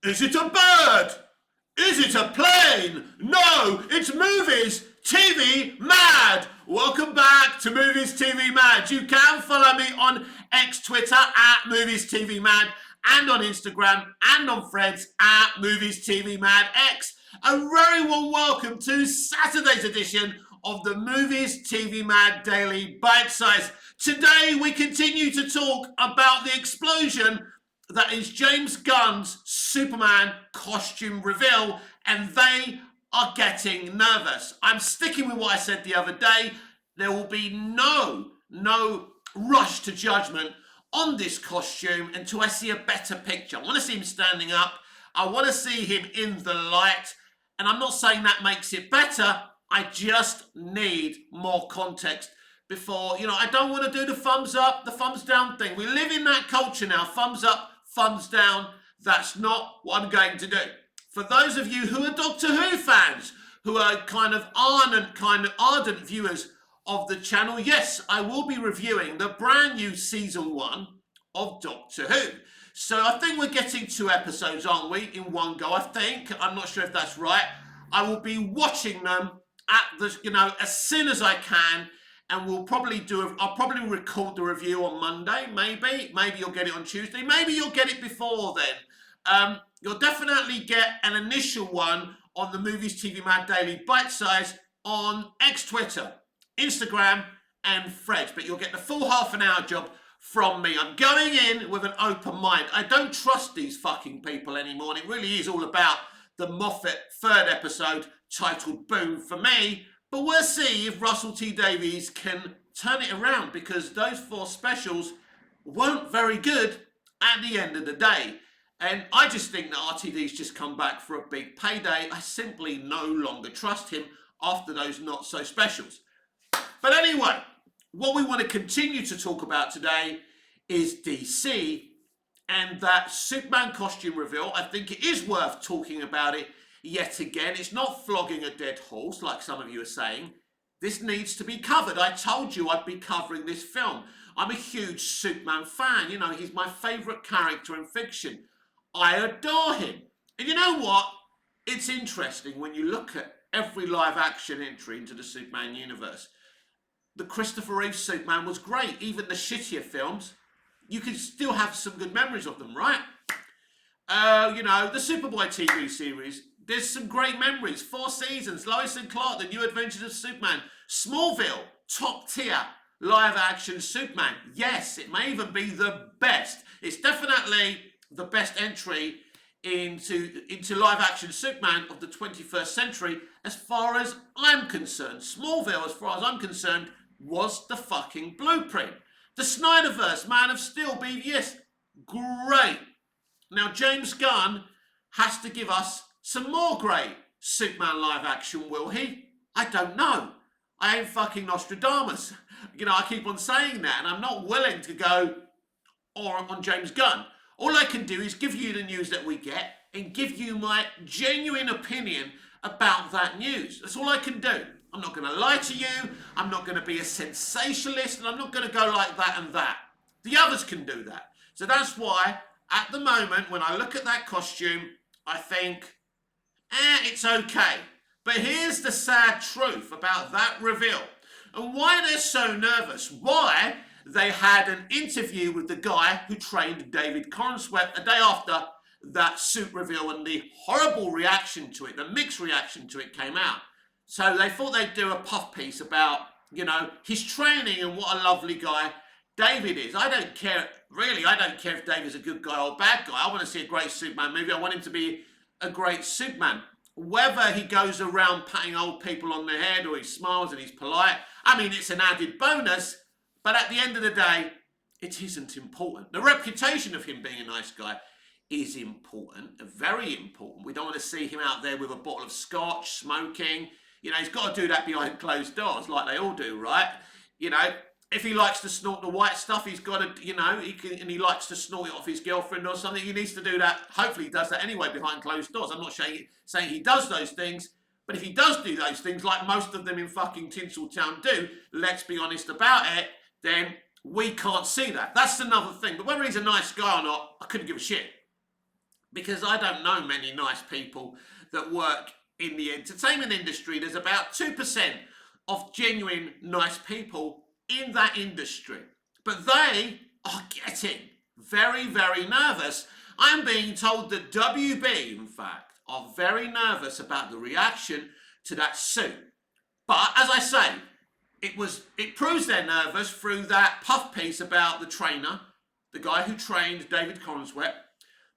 Is it a bird? Is it a plane? No, it's Movies TV Mad. Welcome back to Movies TV Mad. You can follow me on X Twitter at Movies TV Mad and on Instagram and on Threads at Movies TV Mad X. A very warm welcome to Saturday's edition of the Movies TV Mad Daily Bite Size. Today we continue to talk about the explosion that is James Gunn's Superman costume reveal, and they are getting nervous. I'm sticking with what I said the other day. There will be no rush to judgment on this costume until I see a better picture. I want to see him standing up. I want to see him in the light. And I'm not saying that makes it better. I just need more context before, I don't want to do the thumbs up, the thumbs down thing. We live in that culture now. Thumbs up, thumbs down. That's not what I'm going to do. For those of you who are Doctor Who fans, who are kind of ardent viewers of the channel, yes, I will be reviewing the brand new season 1 of Doctor Who. So I think we're getting 2 episodes, aren't we, in one go, I think. I'm not sure if that's right. I will be watching them at the, as soon as I can, and I'll probably record the review on Monday, maybe you'll get it on Tuesday, maybe you'll get it before then. You'll definitely get an initial one on the Movies TV Mad Daily Bite Size on X Twitter, Instagram and Threads, but you'll get the full half an hour job from me. I'm going in with an open mind. I don't trust these fucking people anymore, and it really is all about the Moffat 3rd episode titled Boom for me. But we'll see if Russell T Davies can turn it around, because those 4 specials weren't very good at the end of the day. And I just think that RTD's just come back for a big payday. I simply no longer trust him after those not so specials. But anyway, what we want to continue to talk about today is DC and that Superman costume reveal. I think it is worth talking about it yet again. It's not flogging a dead horse like some of you are saying. This needs to be covered. I told you I'd be covering this film. I'm a huge Superman fan. He's my favourite character in fiction. I adore him. And you know what? It's interesting when you look at every live action entry into the Superman universe. The Christopher Reeve Superman was great. Even the shittier films, you can still have some good memories of them, right? The Superboy TV series, there's some great memories. 4 seasons, Lois and Clark, The New Adventures of Superman, Smallville, top tier live action Superman. Yes, it may even be the best. It's definitely the best entry into live action Superman of the 21st century as far as I'm concerned. Smallville, as far as I'm concerned, was the fucking blueprint. The Snyderverse, Man of Steel, BVS, great. Now James Gunn has to give us some more great Superman live action, will he? I don't know. I ain't fucking Nostradamus. I keep on saying that, and I'm not willing to go on James Gunn. All I can do is give you the news that we get and give you my genuine opinion about that news. That's all I can do. I'm not going to lie to you. I'm not going to be a sensationalist, and I'm not going to go like that and that. The others can do that. So that's why, at the moment, when I look at that costume, I think, it's okay. But here's the sad truth about that reveal and why they're so nervous. Why they had an interview with the guy who trained David Cornsweet a day after that suit reveal, and the horrible reaction to it, the mixed reaction to it came out. So they thought they'd do a puff piece about, his training and what a lovely guy David is. I don't care if David's a good guy or bad guy. I want to see a great Superman movie. I want him to be a great Superman. Whether he goes around patting old people on the head or he smiles and he's polite, it's an added bonus. But at the end of the day, it isn't important. The reputation of him being a nice guy is important, very important. We don't want to see him out there with a bottle of scotch, smoking. He's got to do that behind closed doors like they all do, right? If he likes to snort the white stuff, he's got to, he likes to snort it off his girlfriend or something, he needs to do that. Hopefully he does that anyway behind closed doors. I'm not saying he does those things, but if he does do those things, like most of them in fucking Tinseltown do, let's be honest about it, then we can't see that. That's another thing. But whether he's a nice guy or not, I couldn't give a shit. because I don't know many nice people that work in the entertainment industry. There's about 2% of genuine nice people in that industry. But they are getting very, very nervous. I'm being told that WB, in fact, are very nervous about the reaction to that suit. But as I say, it proves they're nervous through that puff piece about the trainer, the guy who trained David Cornswet.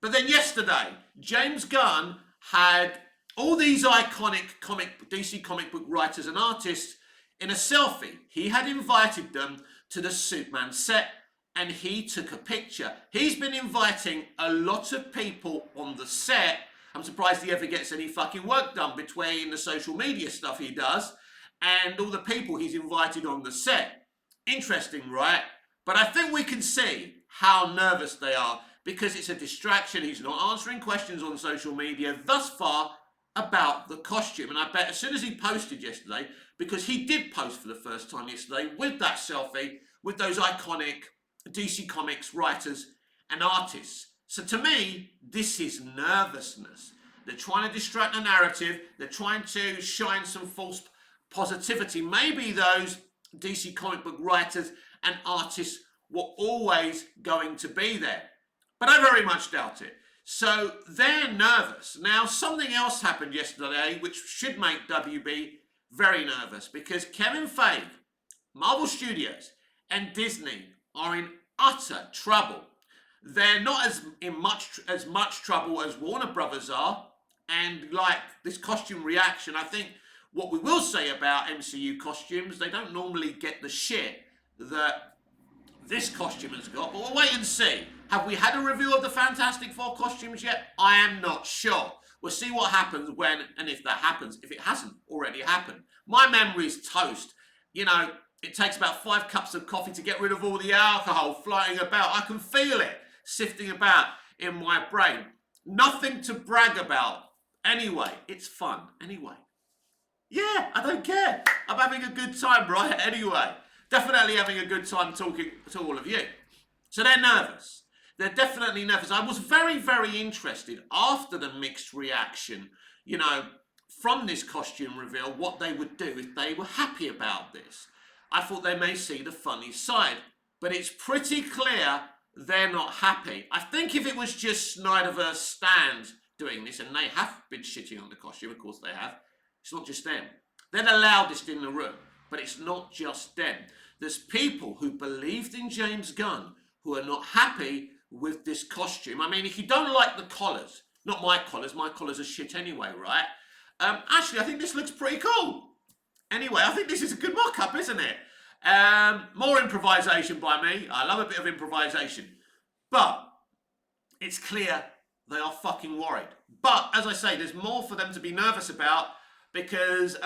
But then yesterday, James Gunn had all these iconic DC comic book writers and artists in a selfie. He had invited them to the Superman set and he took a picture. He's been inviting a lot of people on the set. I'm surprised he ever gets any fucking work done between the social media stuff he does and all the people he's invited on the set. Interesting, right? But I think we can see how nervous they are because it's a distraction. He's not answering questions on social media thus far about the costume. And I bet as soon as he posted yesterday, because he did post for the first time yesterday with that selfie with those iconic DC Comics writers and artists. So to me, this is nervousness. They're trying to distract the narrative. They're trying to shine some false positivity. Maybe those DC comic book writers and artists were always going to be there. But I very much doubt it. So they're nervous. Now, something else happened yesterday which should make WB very nervous because Kevin Feige, Marvel Studios and Disney are in utter trouble. They're not as much trouble as Warner Brothers are. And like this costume reaction, I think what we will say about MCU costumes, they don't normally get the shit that this costume has got, but we'll wait and see. Have we had a review of the Fantastic Four costumes yet? I am not sure. We'll see what happens when and if that happens, if it hasn't already happened. My memory's toast. You know, it takes about 5 cups of coffee to get rid of all the alcohol floating about. I can feel it sifting about in my brain. Nothing to brag about. Anyway, it's fun. Anyway. Yeah, I don't care. I'm having a good time, right? Anyway. Definitely having a good time talking to all of you. So they're nervous. They're definitely nervous. I was very, very interested after the mixed reaction, you know, from this costume reveal, what they would do if they were happy about this. I thought they may see the funny side, but it's pretty clear they're not happy. I think if it was just Snyderverse Stan doing this, and they have been shitting on the costume, of course they have, it's not just them. They're the loudest in the room. But it's not just them. There's people who believed in James Gunn who are not happy with this costume. I mean, if you don't like the collars, not my collars are shit anyway, right? Actually, I think this looks pretty cool. Anyway, I think this is a good mock-up, isn't it? More improvisation by me. I love a bit of improvisation. But it's clear they are fucking worried. But, as I say, there's more for them to be nervous about because,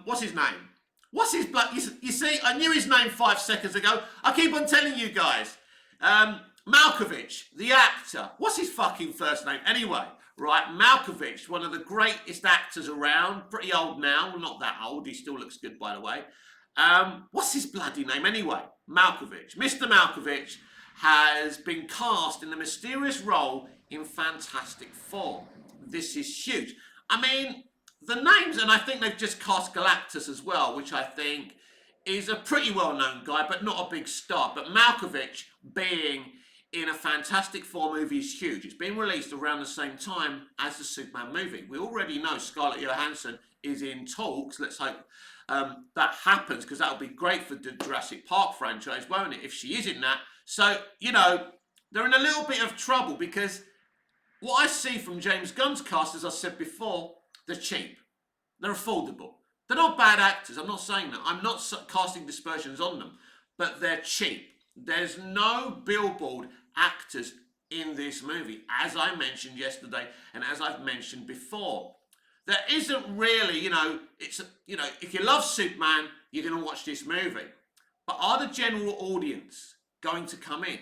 what's his name? What's his blood? You see, I knew his name 5 seconds ago. I keep on telling you guys. Malkovich, the actor. What's his fucking first name? Anyway, right, Malkovich, one of the greatest actors around. Pretty old now. Well, not that old. He still looks good, by the way. What's his bloody name anyway? Malkovich. Mr. Malkovich has been cast in the mysterious role in Fantastic Four. This is huge. I mean, the names, and I think they've just cast Galactus as well, which I think is a pretty well-known guy, but not a big star. But Malkovich being in a Fantastic Four movie is huge. It's been released around the same time as the Superman movie. We already know Scarlett Johansson is in talks. Let's hope that happens, because that would be great for the Jurassic Park franchise, won't it, if she is in that. So, you know, they're in a little bit of trouble, because what I see from James Gunn's cast, as I said before, they're cheap. They're affordable. They're not bad actors. I'm not saying that. I'm not casting dispersions on them. But they're cheap. There's no billboard actors in this movie, as I mentioned yesterday and as I've mentioned before. There isn't really, if you love Superman, you're going to watch this movie. But are the general audience going to come in?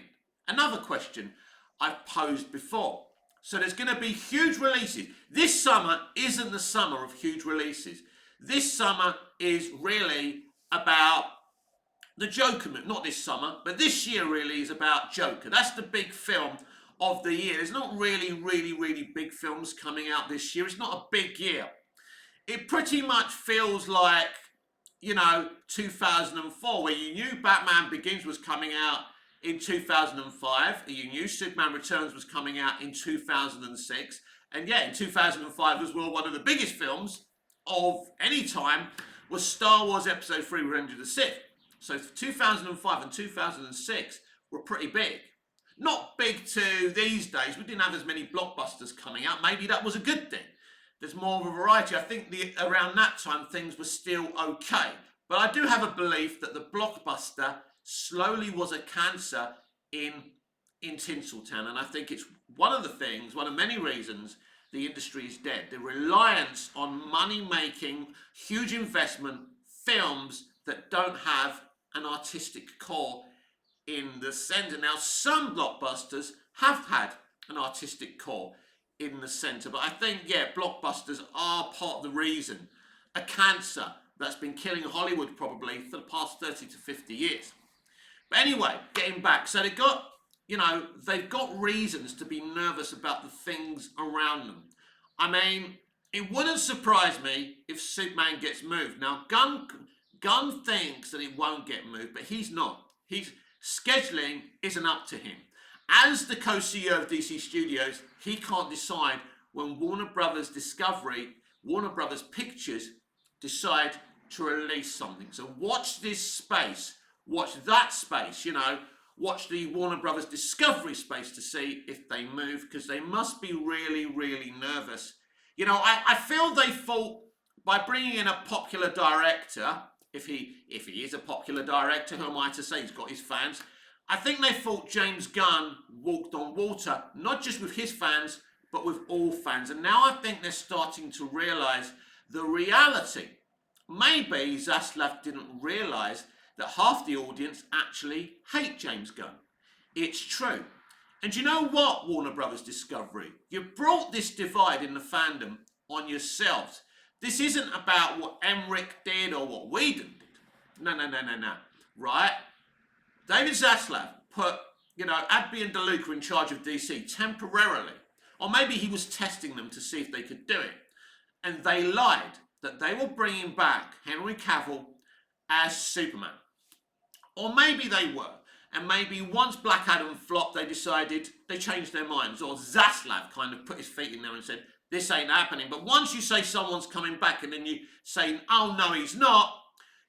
Another question I've posed before. So there's going to be huge releases. This summer isn't the summer of huge releases. This summer is really about the Joker movie. Not this summer, but this year really is about Joker. That's the big film of the year. There's not really big films coming out this year. It's not a big year. It pretty much feels like, 2004, where you knew Batman Begins was coming out in 2005, you knew Superman Returns was coming out in 2006, and yeah, in 2005 as well, one of the biggest films of any time was Star Wars Episode 3 Revenge of the Sith. So 2005 and 2006 were pretty big. Not big to these days. We didn't have as many blockbusters coming out. Maybe that was a good thing. There's more of a variety. I think around that time things were still okay. But I do have a belief that the blockbuster slowly was a cancer in Tinseltown. And I think it's one of many reasons the industry is dead. The reliance on money-making, huge investment films that don't have an artistic core in the centre. Now, some blockbusters have had an artistic core in the centre, but I think, blockbusters are part of the reason, a cancer that's been killing Hollywood probably for the past 30 to 50 years. But anyway, getting back, so they've got reasons to be nervous about the things around them. I mean, it wouldn't surprise me if Superman gets moved. Now, Gunn thinks that it won't get moved, but he's not. Scheduling isn't up to him. As the co-CEO of DC Studios, he can't decide when Warner Brothers Pictures decide to release something. So watch this space, watch that space, watch the Warner Brothers Discovery space to see if they move, because they must be really nervous. I feel they thought by bringing in a popular director, if he is a popular director, who am I to say, he's got his fans. I think they thought James Gunn walked on water, not just with his fans, but with all fans. And now I think they're starting to realise the reality. Maybe Zaslav didn't realise that half the audience actually hate James Gunn. It's true. And you know what, Warner Brothers Discovery? You brought this divide in the fandom on yourselves. This isn't about what Emmerich did or what Whedon did. No. Right? David Zaslav put, Adby and DeLuca in charge of DC temporarily. Or maybe he was testing them to see if they could do it. And they lied that they were bringing back Henry Cavill as Superman. Or maybe they were. And maybe once Black Adam flopped, they changed their minds. Or Zaslav kind of put his feet in there and said, this ain't happening. But once you say someone's coming back and then you say, oh no, he's not,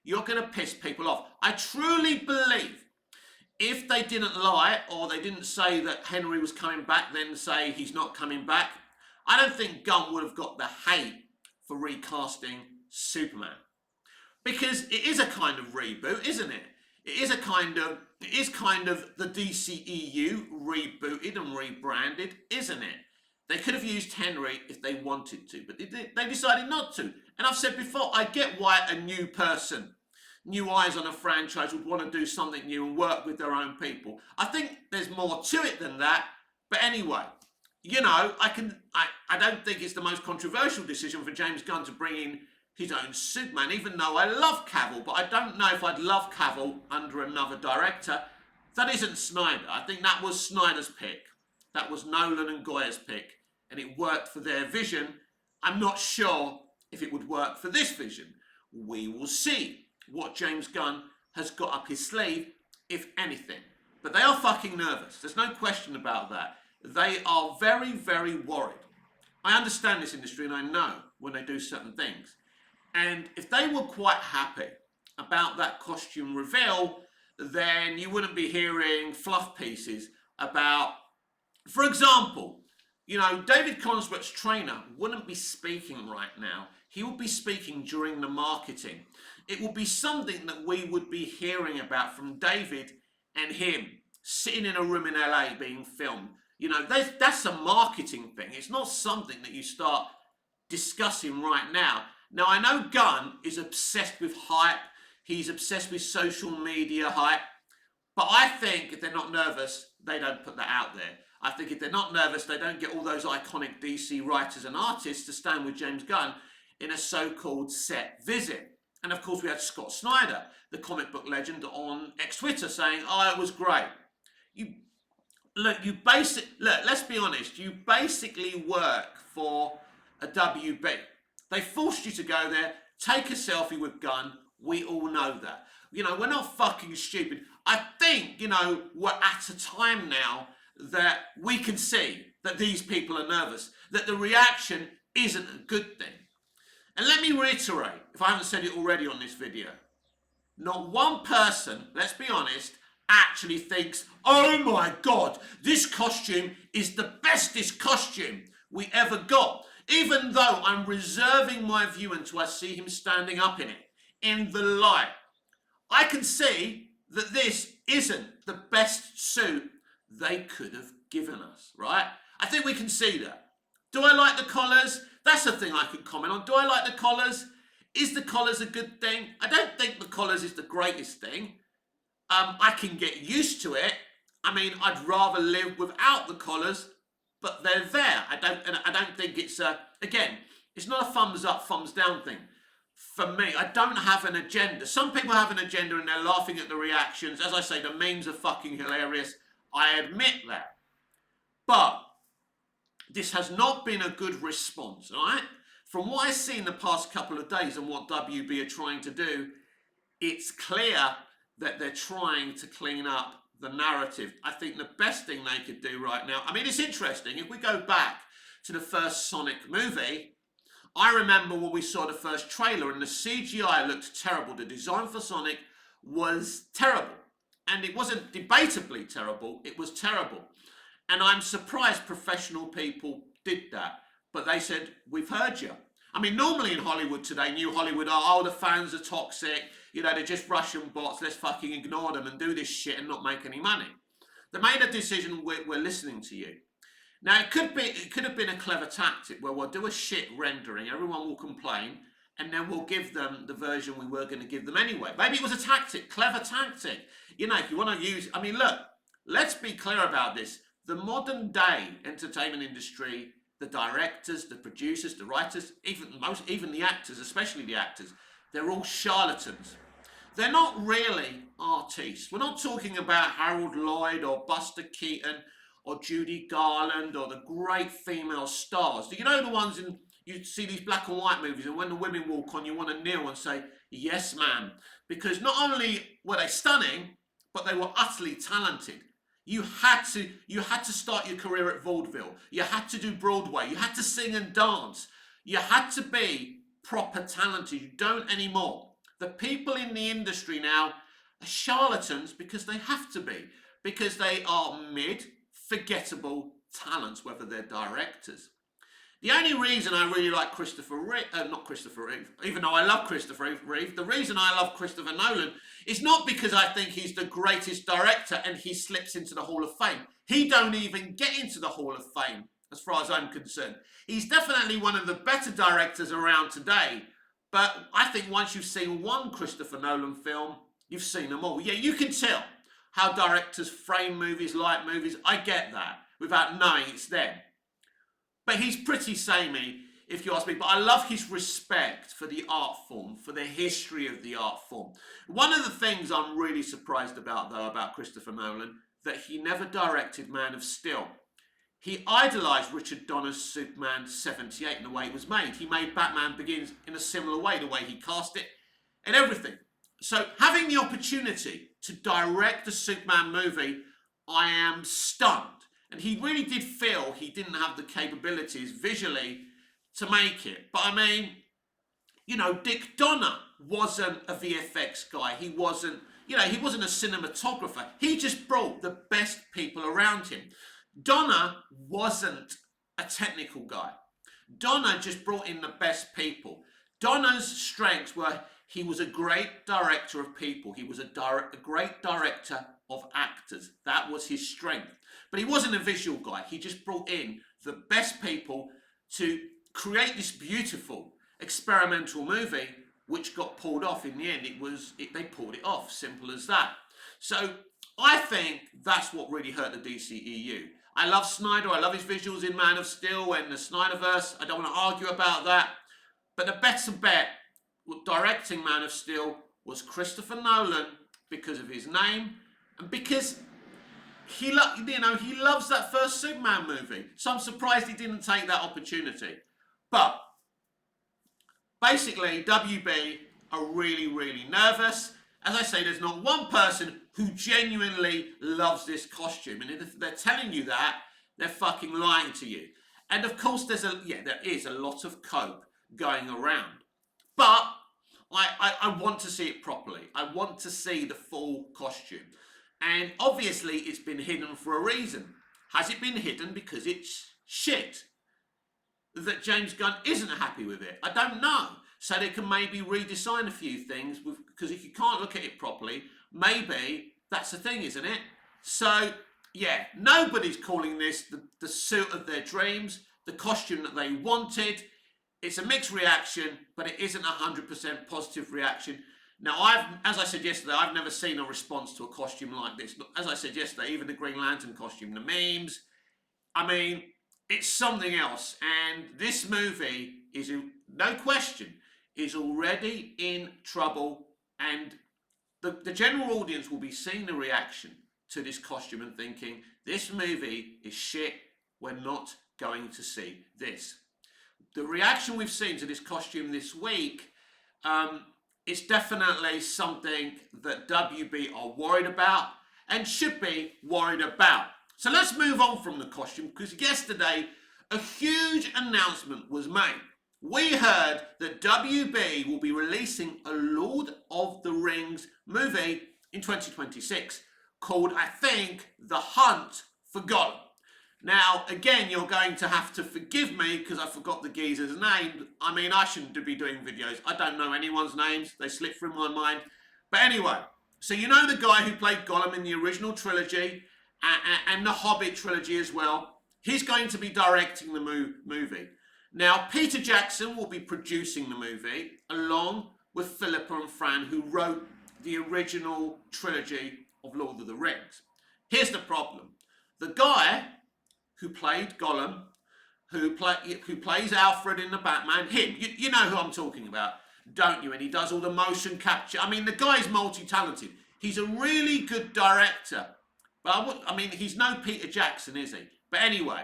you're going to piss people off. I truly believe if they didn't lie, or they didn't say that Henry was coming back, then say he's not coming back, I don't think Gunn would have got the hate for recasting Superman. Because it is a kind of reboot, isn't it? It is kind of the DCEU rebooted and rebranded, isn't it? They could have used Henry if they wanted to, but they decided not to. And I've said before, I get why a new person, new eyes on a franchise would want to do something new and work with their own people. I think there's more to it than that. But anyway, I don't think it's the most controversial decision for James Gunn to bring in his own Superman, even though I love Cavill, but I don't know if I'd love Cavill under another director. That isn't Snyder. I think that was Snyder's pick. That was Nolan and Goya's pick, and it worked for their vision. I'm not sure if it would work for this vision. We will see what James Gunn has got up his sleeve, if anything. But they are fucking nervous. There's no question about that. They are very worried. I understand this industry and I know when they do certain things. And if they were quite happy about that costume reveal, then you wouldn't be hearing fluff pieces about, for example, David Consworth's trainer wouldn't be speaking right now. He would be speaking during the marketing. It would be something that we would be hearing about from David and him sitting in a room in LA being filmed. That's a marketing thing. It's not something that you start discussing right now. Now, I know Gunn is obsessed with hype. He's obsessed with social media hype. But I think if they're not nervous, they don't put that out there. I think if they're not nervous, they don't get all those iconic DC writers and artists to stand with James Gunn in a so-called set visit. And of course, we had Scott Snyder, the comic book legend, on X Twitter saying, oh, it was great. look, let's be honest, you basically work for a WB. They forced you to go there, take a selfie with Gunn. We all know that. You know, we're not fucking stupid. I think, you know, we're at a time now that we can see that these people are nervous, that the reaction isn't a good thing. And let me reiterate, if I haven't said it already on this video, not one person, let's be honest, actually thinks, oh my God, this costume is the bestest costume we ever got. Even though I'm reserving my view until I see him standing up in it, in the light. I can see that this isn't the best suit they could have given us, right? I think we can see that. Do I like the collars? That's a thing I can comment on. Do I like the collars? Is the collars a good thing? I don't think the collars is the greatest thing. I can get used to it. I mean, I'd rather live without the collars, but they're there. I don't think it's again, it's not a thumbs up, thumbs down thing. For me, I don't have an agenda. Some people have an agenda and they're laughing at the reactions. As I say, the memes are fucking hilarious. I admit that. But this has not been a good response, all right? From what I see in the past couple of days and what WB are trying to do, it's clear that they're trying to clean up the narrative. I think the best thing they could do right now, I mean, it's interesting. If we go back to the first Sonic movie, I remember when we saw the first trailer and the CGI looked terrible. The design for Sonic was terrible. And it wasn't debatably terrible, it was terrible. And I'm surprised professional people did that. But they said, we've heard you. I mean, normally in Hollywood today, New Hollywood are, oh, the fans are toxic, you know, they're just Russian bots, let's fucking ignore them and do this shit and not make any money. They made a decision, we're listening to you. Now, it could have been a clever tactic where we'll do a shit rendering, everyone will complain, and then we'll give them the version we were going to give them anyway. Maybe it was a tactic, clever tactic. You know, if you want to use, I mean, look, let's be clear about this. The modern day entertainment industry, the directors, the producers, the writers, even the actors, especially the actors, they're all charlatans. They're not really artists. We're not talking about Harold Lloyd or Buster Keaton or Judy Garland or the great female stars. Do you know the ones in, you see these black and white movies and when the women walk on you want to kneel and say, yes ma'am. Because not only were they stunning, but they were utterly talented. You had to start your career at vaudeville. You had to do Broadway. You had to sing and dance. You had to be proper talented. You don't anymore. The people in the industry now are charlatans because they have to be. Because they are forgettable talents, whether they're directors. The only reason I really like not Christopher Reeve, even though I love Christopher Reeve, the reason I love Christopher Nolan is not because I think he's the greatest director and he slips into the Hall of Fame. He don't even get into the Hall of Fame, as far as I'm concerned. He's definitely one of the better directors around today, but I think once you've seen one Christopher Nolan film, you've seen them all. Yeah, you can tell how directors frame movies, like movies. I get that, without knowing it's them. But he's pretty samey, if you ask me. But I love his respect for the art form, for the history of the art form. One of the things I'm really surprised about, though, about Christopher Nolan, that he never directed Man of Steel. He idolised Richard Donner's Superman 78 in the way it was made. He made Batman Begins in a similar way, the way he cast it and everything. So having the opportunity to direct a Superman movie, I am stunned. And he really did feel he didn't have the capabilities visually to make it. But I mean, you know, Dick Donner wasn't a VFX guy. He wasn't a cinematographer. He just brought the best people around him. Donner wasn't a technical guy. Donner just brought in the best people. Donner's strengths were he was a great director of people. He was a great director of actors. That was his strength. But he wasn't a visual guy. He just brought in the best people to create this beautiful experimental movie, which got pulled off in the end. They pulled it off, simple as that. So I think that's what really hurt the DCEU. I love Snyder. I love his visuals in Man of Steel and the Snyderverse. I don't want to argue about that. But the better bet with directing Man of Steel was Christopher Nolan because of his name and because he loves that first Superman movie. So I'm surprised he didn't take that opportunity. But basically, WB are really, really nervous. As I say, there's not one person who genuinely loves this costume. And if they're telling you that, they're fucking lying to you. And of course, there is a lot of cope going around. But I want to see it properly. I want to see the full costume. And obviously, it's been hidden for a reason. Has it been hidden because it's shit? That James Gunn isn't happy with it? I don't know. So they can maybe redesign a few things, because if you can't look at it properly, maybe that's the thing, isn't it? So, yeah, nobody's calling this the suit of their dreams, the costume that they wanted. It's a mixed reaction, but it isn't 100% positive reaction. Now, as I said yesterday, I've never seen a response to a costume like this. As I said yesterday, even the Green Lantern costume, the memes, I mean, it's something else. And this movie is, no question, is already in trouble. And the general audience will be seeing the reaction to this costume and thinking, this movie is shit, we're not going to see this. The reaction we've seen to this costume this week is definitely something that WB are worried about and should be worried about. So let's move on from the costume, because yesterday a huge announcement was made. We heard that WB will be releasing a Lord of the Rings movie in 2026 called, I think, The Hunt for Gollum. Now, again, you're going to have to forgive me because I forgot the geezer's name. I mean, I shouldn't be doing videos. I don't know anyone's names. They slip through my mind. But anyway, so you know the guy who played Gollum in the original trilogy and the Hobbit trilogy as well. He's going to be directing the movie. Now, Peter Jackson will be producing the movie along with Philippa and Fran, who wrote the original trilogy of Lord of the Rings. Here's the problem. The guy who played Gollum, who plays Alfred in the Batman, you know who I'm talking about, don't you? And he does all the motion capture. I mean, the guy's multi-talented. He's a really good director. But I mean, he's no Peter Jackson, is he? But anyway,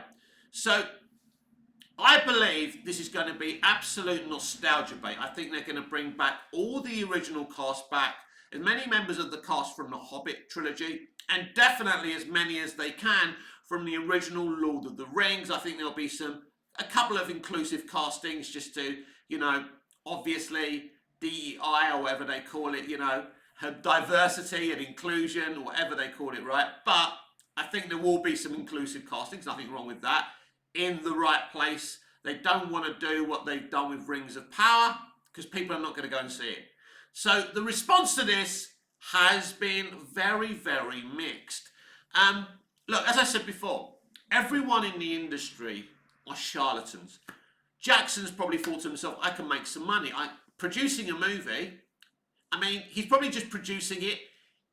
so I believe this is going to be absolute nostalgia bait. I think they're going to bring back all the original cast back, as many members of the cast from the Hobbit trilogy, and definitely as many as they can from the original Lord of the Rings. I think there'll be a couple of inclusive castings just to, obviously DEI or whatever they call it, have diversity and inclusion or whatever they call it, right? But I think there will be some inclusive castings, nothing wrong with that, in the right place. They don't want to do what they've done with Rings of Power because people are not going to go and see it. So the response to this has been very, very mixed. Look, as I said before, everyone in the industry are charlatans. Jackson's probably thought to himself, I can make some money. Producing a movie, I mean, he's probably just producing it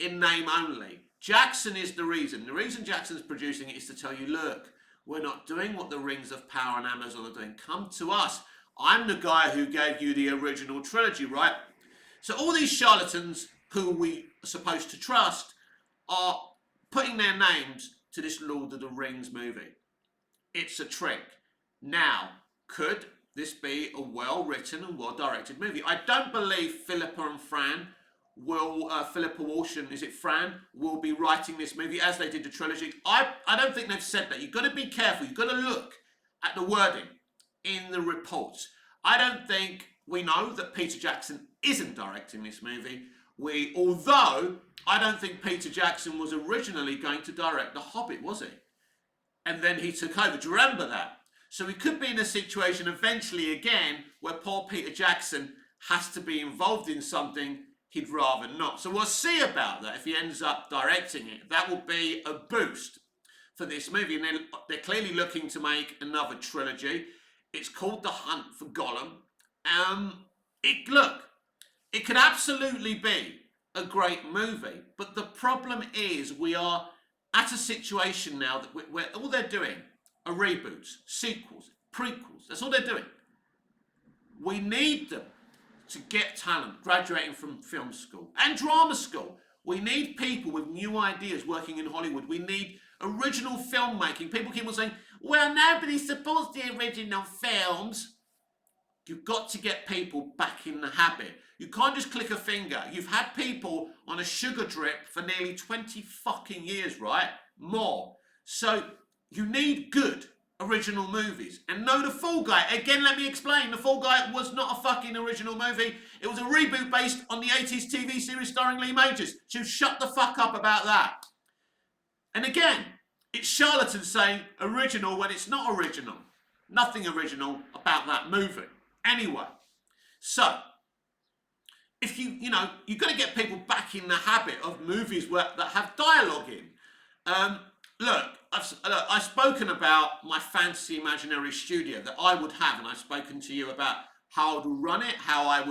in name only. Jackson is the reason. The reason Jackson's producing it is to tell you, look, we're not doing what the Rings of Power and Amazon are doing. Come to us. I'm the guy who gave you the original trilogy, right? So all these charlatans who we are supposed to trust are putting their names to this Lord of the Rings movie. It's a trick. Now, could this be a well-written and well-directed movie? I don't believe Philippa and Fran Philippa Walsh and is it Fran will be writing this movie as they did the trilogy. I don't think they've said that. You've got to be careful. You've got to look at the wording in the reports. I don't think we know that Peter Jackson isn't directing this movie. Although I don't think Peter Jackson was originally going to direct The Hobbit, was he? And then he took over. Do you remember that? So we could be in a situation eventually again where poor Peter Jackson has to be involved in something he'd rather not. So we'll see about that if he ends up directing it. That will be a boost for this movie. And they're clearly looking to make another trilogy. It's called The Hunt for Gollum. It could absolutely be a great movie. But the problem is we are at a situation now that where all they're doing are reboots, sequels, prequels. That's all they're doing. We need them to get talent graduating from film school and drama school. We need people with new ideas working in Hollywood. We need original filmmaking. People keep on saying, well, nobody supports the original films. You've got to get people back in the habit. You can't just click a finger. You've had people on a sugar drip for nearly 20 fucking years, right? More. So you need good original movies. And no, The Fall Guy, again, let me explain. The Fall Guy was not a fucking original movie. It was a reboot based on the 80s TV series starring Lee Majors. So shut the fuck up about that. And again, it's charlatans saying original when it's not original. Nothing original about that movie. Anyway, so if you've got to get people back in the habit of movies that have dialogue in. Look, I've spoken about my fantasy imaginary studio that I would have, and I've spoken to you about how I would run it, how I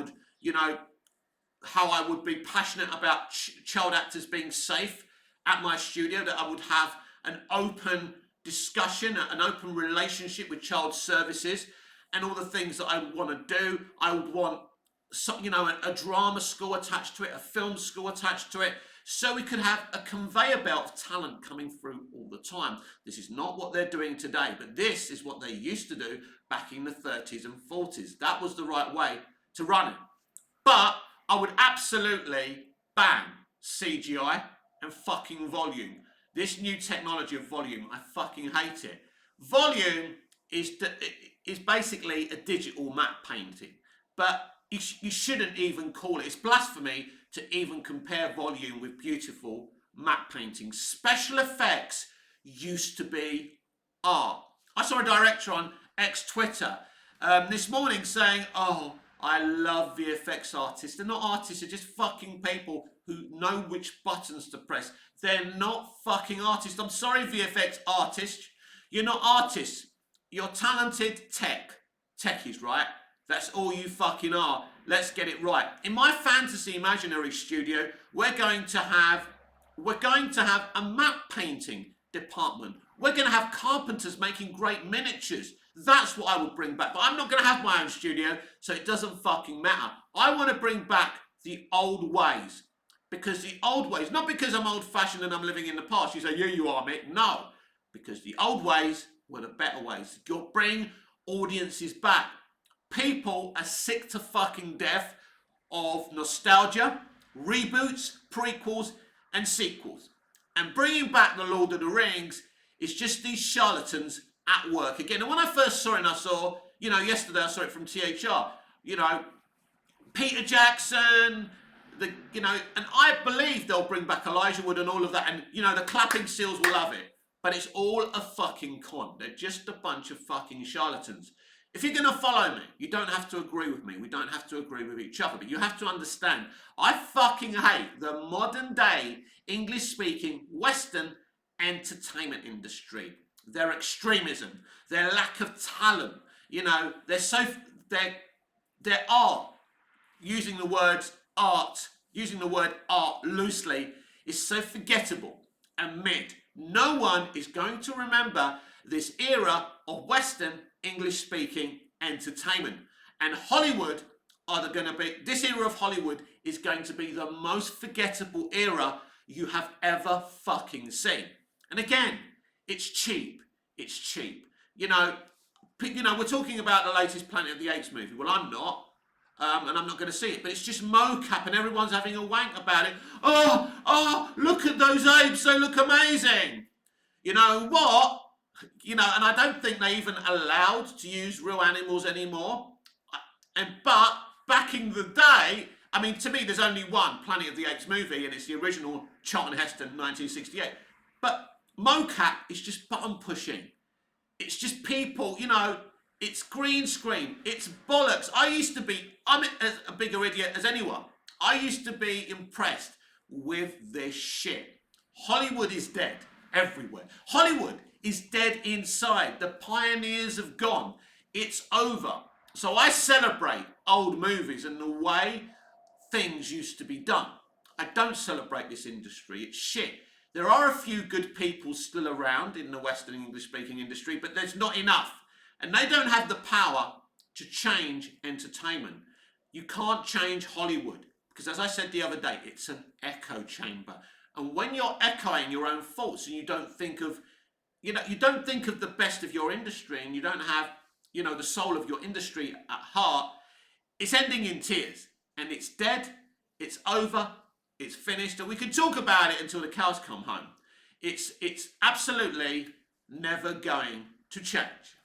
would be passionate about child actors being safe at my studio, that I would have an open discussion, an open relationship with child services, and all the things that I would want to do. I would want a drama school attached to it, a film school attached to it, so we could have a conveyor belt of talent coming through all the time. This is not what they're doing today, but this is what they used to do back in the 30s and 40s. That was the right way to run it. But I would absolutely ban CGI and fucking volume. This new technology of volume, I fucking hate it. Volume is basically a digital matte painting, but you shouldn't even call it. It's blasphemy to even compare volume with beautiful matte paintings. Special effects used to be art. I saw a director on Twitter this morning saying, oh, I love VFX artists. They're not artists, they're just fucking people who know which buttons to press. They're not fucking artists. I'm sorry, VFX artists. You're not artists. You're talented techies, right? That's all you fucking are. Let's get it right. In my fantasy imaginary studio, we're going to have a map painting department. We're going to have carpenters making great miniatures. That's what I would bring back. But I'm not going to have my own studio, so it doesn't fucking matter. I want to bring back the old ways. Because the old ways, not because I'm old-fashioned and I'm living in the past. You say, yeah, you are, mate. No. Because the old ways were the better ways. You'll bring audiences back. People are sick to fucking death of nostalgia, reboots, prequels, and sequels. And bringing back The Lord of the Rings is just these charlatans at work again. And when I first saw it, and I saw, yesterday I saw it from THR, Peter Jackson, and I believe they'll bring back Elijah Wood and all of that. And, the clapping seals will love it. But it's all a fucking con. They're just a bunch of fucking charlatans. If you're going to follow me, you don't have to agree with me. We don't have to agree with each other. But you have to understand, I fucking hate the modern day English-speaking Western entertainment industry. Their extremism, their lack of talent. Their art, using the word art loosely, is so forgettable and mid. No one is going to remember this era of Western English-speaking entertainment. And Hollywood this era of Hollywood is going to be the most forgettable era you have ever fucking seen. And again, it's cheap. It's cheap. We're talking about the latest Planet of the Apes movie. Well, I'm not. And I'm not going to see it, but it's just mocap and everyone's having a wank about it. Oh, look at those apes, they look amazing. You know what? And I don't think they even allowed to use real animals anymore. But back in the day, to me, there's only one Planet of the Apes movie, and it's the original Charlton Heston, 1968. But mocap is just button pushing. It's just people, it's green screen. It's bollocks. I'm as a bigger idiot as anyone. I used to be impressed with this shit. Hollywood is dead everywhere. Hollywood is dead inside. The pioneers have gone. It's over. So I celebrate old movies and the way things used to be done. I don't celebrate this industry. It's shit. There are a few good people still around in the Western English-speaking industry, but there's not enough. And they don't have the power to change entertainment. You can't change Hollywood. Because as I said the other day, it's an echo chamber. And when you're echoing your own faults and you don't think of, you don't think of the best of your industry and you don't have, the soul of your industry at heart, it's ending in tears. And it's dead, it's over, it's finished. And we can talk about it until the cows come home. It's absolutely never going to change.